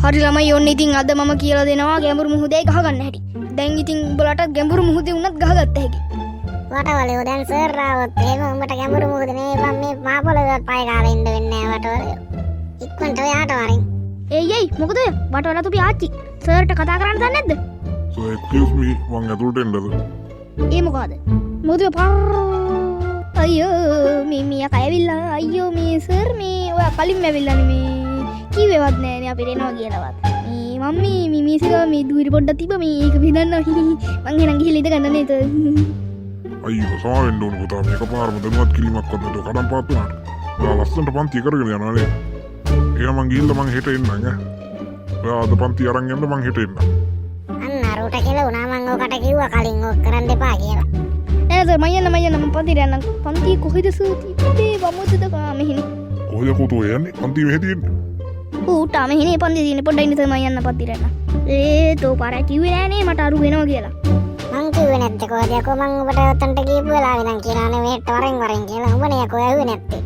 හරි ළමයි ඔන්න ඉතින් අද මම කියලා දෙනවා ගැඹුරු මුහුදේ ගහ ගන්න හැටි. දැන් ඉතින් උඹලට ගැඹුරු මුහුදේ උනත් ගහගත්ත හැකි. වටවලේ දැන් සර් ආවොත් එහෙම උඹට ගැඹුරු මොකද මේ මා පොළොවේ පය ගාලා ඉන්න වෙන්නේ නැහැ වටවලේ. ඉක්මනට ඔයාට වරින්. එයි මොකද වටවල තුපි ආච්චි සර්ට කතා කරන්න දන්නේ නැද්ද? So excuse me මං ඇතුළට එන්නද? ඒ මොකද? මොකද අයියෝ මිමියා කයවිල්ලා අයියෝ මේ සර් මේ ඔයා කලින්ම ඇවිල්ලානේ මේ කිව්වේවත් නෑනේ අපි එනවා කියලාවත්. මේ මම්මි මිමිසික මේ දුරි පොඩ්ඩක් තිබ්බ මේ ඒක බෙදන්න මං එහෙනම් ගිහලා ඉඳ ගන්න නේද? අයියෝ සමාවෙන්න ඕන පුතා මේක පාරම දැනුවත් කිලිමක් වන්නට කඩම් පාත් වුණාට. ඔයා ලස්සනට පන්ති කරගෙන යනවා නේ. එහෙනම් මං ගිහිල්ලා මං හෙට එන්නම් ඈ. ඔයා අද පන්ති අරන් යන්න මං හෙට එන්නම්. අන්න අරුට කියලා උනා මං ඔකට කිව්වා කලින් ඔක් කරන්න එපා කියලා. නෑ සර් මම යන්න මම පන්තියට යන්න. පන්තිය කොහෙද සර් තිබ්බේ වමුද්දද මෙහෙනේ. කොහෙද පුතෝ යන්නේ? පන්ති මෙහෙ තියෙන්නේ. ඌට මෙහෙනේ පන්තිය තියෙන්නේ පොඩ්ඩක් ඉන්න සර් මම යන්න පන්තියට යන්න. ඒ තෝ පාරයි කිව්වේ නෑනේ මට අරු වෙනවා කියලා. මං කිව්වේ නැත්තේ කොහොද යකෝ මං ඔබට ඔතනට ගිහපු වෙලාවෙ නම් කියලානේ මෙහෙට වරෙන් කියලා උඹනේ යකෝ ඇහුවේ නැත්තේ.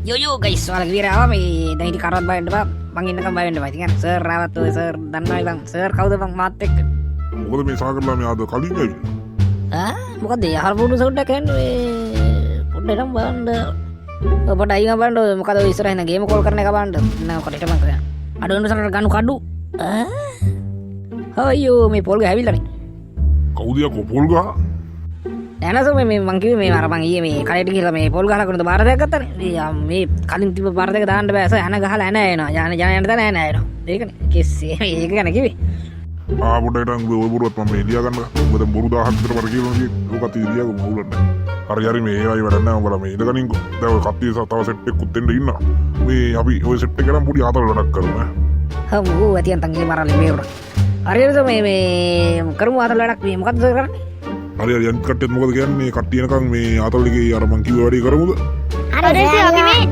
යෝ ගයිස් ඔයාලා විරාවා මේ දැන් ඉතින් කරවත් බය වෙන්න බා මං ඉන්නකම් බය වෙන්න බා ඉතින් සර් ආවත් ඔය සර් දන්නවයි බං සර් කවුද බං මාත් එක්ක මොකද මේ සාකරලා මේ ආද කලින් ඇවිල්ලා මොකද යහර පුඩු සවුඩ්ඩක් කියන්නේ පොඩ්ඩක් නම් බලන්න ඔබට අයියා බලන්න මොකද ඔය ඉස්සරහින් ගේම් කෝල් කරන එක බලන්න නෑ කොටට මං කරා අඩුවෙන් සර් ගන්නු කඩු අයියෝ මේ පොල් ගහ ඇවිල්ලානේ කවුද යකෝ පොල් ගහ දැනසෝ මේ මං කිව්වේ මේ අර මං ඊයේ මේ කලෙට ගිහලා මේ පොල් ගහලා කරන බාර දෙකක් ගත්තානේ මේ කලින් තිබ්බ බාර දෙක දාන්න බෑ සර් යන ගහලා එන එනවා යන තැන එන එනවා ඒකනේ කෙස්සේ ඒක ගැන කිව්වේ පොඩ්ඩක් ඔය බොරුවත් මම එළියා ගන්න. මොකද බොරු 1000ක් විතර වර කියලා ඕකත් ඉරියා මොහුලන්න. හරි මේ ඒවයි වැඩ නැහැ උඹලා මේ ඉඳගනින්කෝ. දැන් ඔය කට්ටිය තව සෙට් එකකුත් දෙන්න ඉන්නවා. මේ අපි ඔය සෙට් එක නම් පොඩි ආතල් වැඩක් කරමු ඈ. හමු ඇතියන් තංගේ මරන්නේ මේ උඩ. හරියද මේ කරමු ආතල් වැඩක් මේ මොකද්ද කරන්නේ? හරි අනිත් කට්ටියත් මොකද කියන්නේ කට්ටිය එනකන් මේ ආතල් එකේ අර මං කිව්ව වැඩේ කරමුද? හරි අපි මේ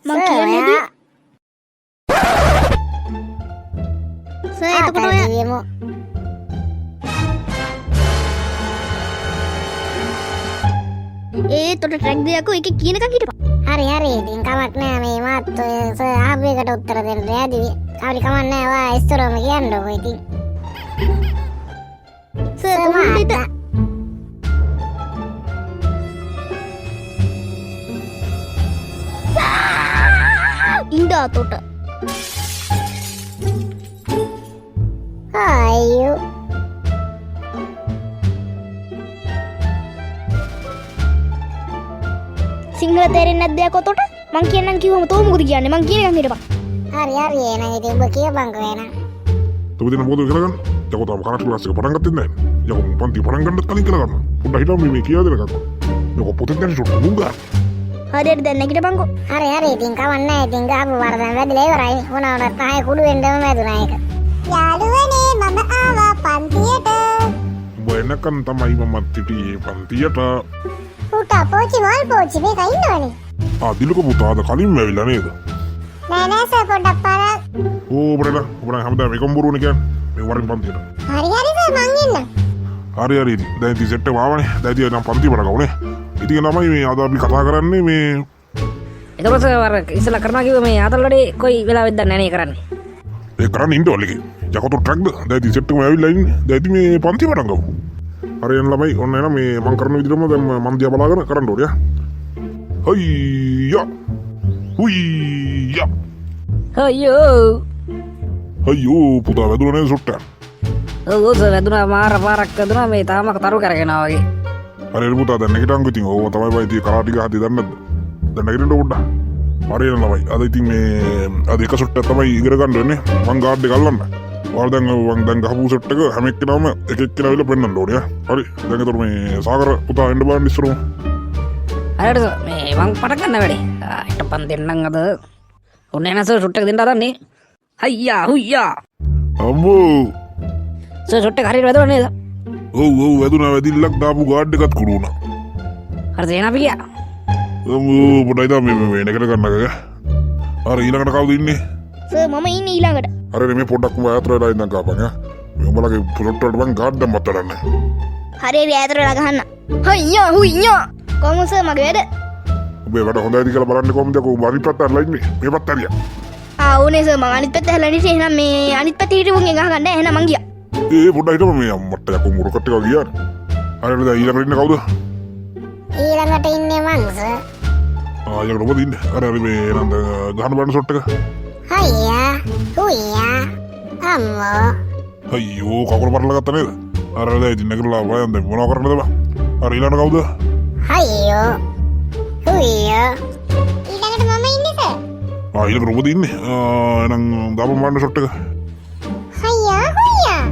මං කියන්නේ සර් එතකොට ඔය තොට ට්‍රැක් දෙයක්කෝ එක කියනකම් හිටපන්. හරි ඉතින් කමක් නෑ මේ මාත් ඔය සර් ආපේකට උත්තර දෙන්න යාදී. හරි කමක් නෑ ඔයා ඉස්සරහම කියන්නකෝ ඉතින්. සර් කොහොමද? ඉන්දා තොට. අයියෝ සිංහල තේරෙන්නේ නැද්ද යකෝ තොට? මං කියන්නම් කිව්වම තෝ මොකද කියන්නේ? මං කියන එකක් හිටපන්. හරි එහෙනම් ඉතින් ඔබ කියපන්කෝ එහෙනම්. තුබදින මොකද කරගන්න? යකෝ තාම කරාටි ක්ලාස් එක පටන් ගත්තේ නැහැ. යකෝ පන්ති පටන් ගන්නත් කලින් කියලා ගන්න. පොඩ්ඩක් හිටවම් මේ කියා දෙන්නකෝ. යකෝ පොතෙන් දැන් ෂොට් මුංගා. හරියට දැන් නැගිටපන්කෝ. හරි ඉතින් කමක් නෑ ඉතින් ගාපු වරදන් වැඩිලා ඉවරයි. මොනවද තායි කුඩු වෙන්නම වැදුනා ඒක. යාළුවනේ මම ආවා පන්තියට. උඹ එනකන් තමයි මම තිටියේ පන්තියට. පුතා පෝචි වල් පෝචි මේක ඉන්නවනේ. දිලුක පුතා අද කලින්ම ඇවිල්ලා නේද? නෑ සර් පොඩ්ඩක් පාරක්. ඕ බරලා උඹලා හැමදාම එකම බොරුවනේ කියන්නේ. මේ වරින් පන්තියට. හරි සර් මං ඉන්නම්. හරි දැන් ඉතින් සෙට් එක ආවනේ. දැන් ඉතින් නම් පන්ති වල ගවනේ. ඉතින් තමයි මේ අද අපි කතා කරන්නේ මේ එතකොට අර ඉස්සලා කරනවා කිව්ව මේ ආතල් වැඩේ කොයි වෙලාවෙද දන්නේ නැහැ නේ කරන්නේ. ඒ කරන්නේ ඉන්ටෝල් එකේ. යකෝ ට්‍රැක්ද? දැන් ඉතින් සෙට් එකම ඇවිල්ලා ඉන්නේ. දැන් ඉතින් මේ පන්ති වල ගමු. හරි එන්න ළමයි ඔන්න එන මේ මං කරන විදිහටම දැන් මං දිහා බලාගෙන කරන්න ඕනේ. හයියා හුයියා අයියෝ පුතා වැදුණා නේද සොට්ට? ඔව් සර් වැදුණා මාර පාරක් වැදුණා මේ තාමක තරු කරගෙන ආවා වගේ. හරි පුතා දැන් නැගිටන්කෝ ඉතින් ඕව තමයි බයි ඉතින් කරාටි ගහද්දි දන්නේ නැද්ද? දැන් නැගිටින්න පොඩ්ඩක්. හරි එන්න ළමයි අද ඉතින් මේ අද එක සොට්ටක් තමයි ඉගෙන ගන්න වෙන්නේ. මං ගාඩ් එක අල්ලන්න. ඔයාලා දැන් ගහපු සෙට් එක හැම එක්කෙනාම එක එක්කෙනා වෙලා පෙන්නන්න ඕනේ. හරි දැන් ඒතර මේ සාගර පුතා එන්න බලන්න ඉස්සරහම. හරියට මේ මං පටන් ගන්න වැඩේ. හිටපන් දෙන්නම් අද. ඔන්න එන සර් ෂොට් එක දෙන්න හදන්නේ. හයියා හුයියා. අම්මෝ. සර් ෂොට් එක හරියට වැදුණා නේද? ඔව් වැදුණා වැදිල්ලක් දාපු ගාඩ් එකත් කුඩු වුණා. හරි එන අපි ගියා. අම්මෝ පොඩයි තා මේ නකට ගන්නක. හරි ඊළඟට කවුද ඉන්නේ? සර් මම ඉන්නේ ඊළඟට. හරි මේ පොඩ්ඩක් උඹ ඈතට වෙලා ඉඳන් කාපන් ඈ. මේ උඹලගේ ෂොට් වලට මං ගාඩ් දැම්මත් වැඩක් නැහැ. හරි ඈතට වෙලා ගහන්න. හයියා හුයියා. කොහොමද සර් මගේ වැඩ? ඔබේ වැඩ හොඳයිද කියලා බලන්න කොහොමද කොහොම හරි පැත්ත ලයින් මේ පැත්ත හරිය ඕනේ සර් මම අනිත් පැත්ත හැලලා ඉතින් එහෙනම් මේ අනිත් පැත්තේ හිටපුන්ගෙන් ගහගන්න එහෙනම් මං ගියා ඒ පොඩ්ඩක් හිටපන් මේ අම්මට යකෝ මුරකට ටිකක් ගියා හරියට දැන් ඊළඟට ඉන්නේ කවුද ඊළඟට ඉන්නේ මං සර් ඊළඟට ඔබද ඉන්නේ අර මේ නන්ද ගහන බලන්න ෂොට් එක හයියා හුයියා අම්මෝ අයියෝ කකුල පරලා ගත්තා නේද අර දැන් ඉතින් නැගලා වයන් දැන් මොනව කරන්නද බා අර ඊළඟට කවුද හයියෝ හුයියා ඊළඟට මම ඉන්නේ සර් ඊළඟට ඔබද ඉන්නේ එහෙනම් දාපන් බලන්න ෂොට් එක හයියා හුයියා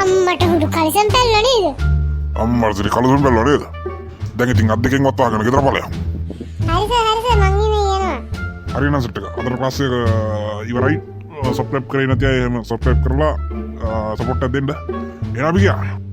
අම්මට හුඩු කලිසම් පැල්ල නේද අම්මට ඉතින් කලසම් බැලුවා නේද දැන් ඉතින් අත් දෙකෙන් වත් වහගෙන ගෙදර ඵලයක් හරි සර් මං ඉන්නේ යනවා හරි නම් සෙට් එක අදට පස්සේ ඉවරයි සබ්ස්ක්‍රයිබ් කරේ නැති අය එහෙම සබ්ස්ක්‍රයිබ් කරලා සපෝට් එකක් දෙන්න එනවා අපි ගියා